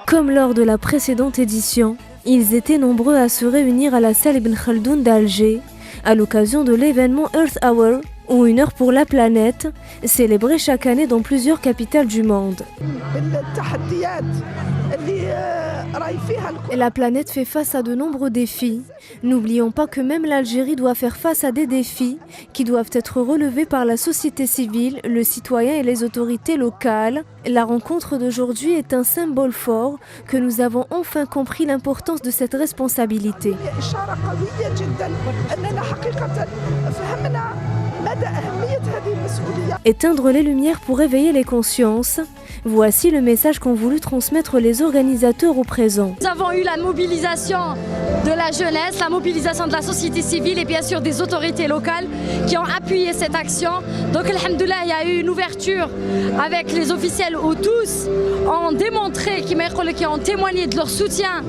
Comme lors de la précédente édition, ils étaient nombreux à se réunir à la salle Ibn Khaldoun d'Alger à l'occasion de l'événement Earth Hour, ou une heure pour la planète, célébrée chaque année dans plusieurs capitales du monde. La planète fait face à de nombreux défis. N'oublions pas que même l'Algérie doit faire face à des défis qui doivent être relevés par la société civile, le citoyen et les autorités locales. La rencontre d'aujourd'hui est un symbole fort que nous avons enfin compris l'importance de cette responsabilité. Éteindre les lumières pour éveiller les consciences. Voici le message qu'ont voulu transmettre les organisateurs au présent. Nous avons eu la mobilisation de la jeunesse, la mobilisation de la société civile et bien sûr des autorités locales qui ont appuyé cette action. Donc, alhamdoulilah, il y a eu une ouverture avec les officiels où tous ont démontré, qui ont témoigné de leur soutien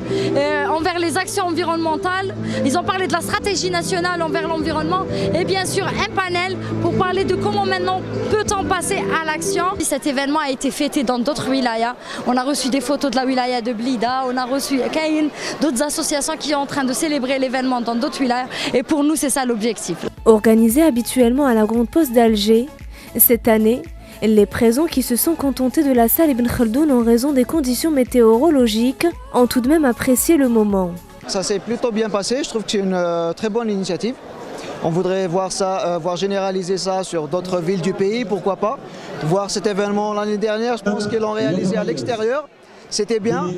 envers les actions environnementales. Ils ont parlé de la stratégie nationale envers l'environnement et bien sûr un panel pour parler de comment maintenant peut-on passer à l'action. Cet événement a été fêté dans d'autres wilayas. On a reçu des photos de la wilaya de Blida, on a reçu d'autres associations qui sont en train de célébrer l'événement dans d'autres wilayas et pour nous c'est ça l'objectif. Organisé habituellement à la Grande Poste d'Alger, cette année, les présents qui se sont contentés de la salle Ibn Khaldoun en raison des conditions météorologiques ont tout de même apprécié le moment. Ça s'est plutôt bien passé, je trouve que c'est une très bonne initiative. On voudrait voir ça, voir généraliser ça sur d'autres villes du pays, pourquoi pas. Voir cet événement l'année dernière, je pense qu'ils l'ont réalisé à l'extérieur. C'était bien.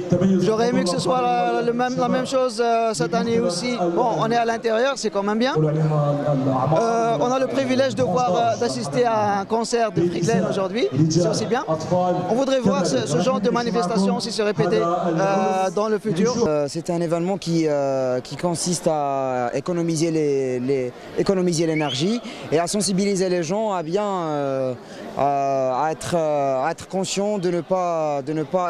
J'aurais aimé que ce soit la même chose cette année aussi. Bon, on est à l'intérieur, c'est quand même bien. On a le privilège d'assister à un concert de Freakland aujourd'hui, c'est aussi bien. On voudrait voir ce genre de manifestation aussi se répéter dans le futur. C'est un événement qui consiste à économiser l'énergie et à sensibiliser les gens à bien à être conscients de ne pas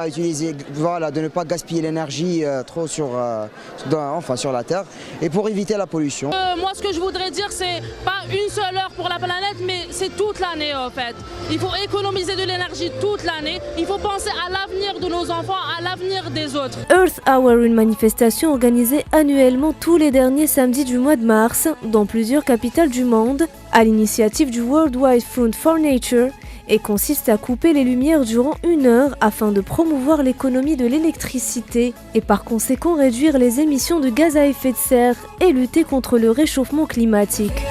utiliser, voilà, de ne pas gaspiller l'énergie trop sur la Terre et pour éviter la pollution. Moi ce que je voudrais dire c'est pas une seule heure pour la planète mais c'est toute l'année en fait. Il faut économiser de l'énergie toute l'année, il faut penser à l'avenir de nos enfants, à l'avenir des autres. Earth Hour, une manifestation organisée annuellement tous les derniers samedis du mois de mars dans plusieurs capitales du monde à l'initiative du World Wide Fund for Nature et consiste à couper les lumières durant une heure afin de promouvoir l'économie de l'électricité et par conséquent réduire les émissions de gaz à effet de serre et lutter contre le réchauffement climatique.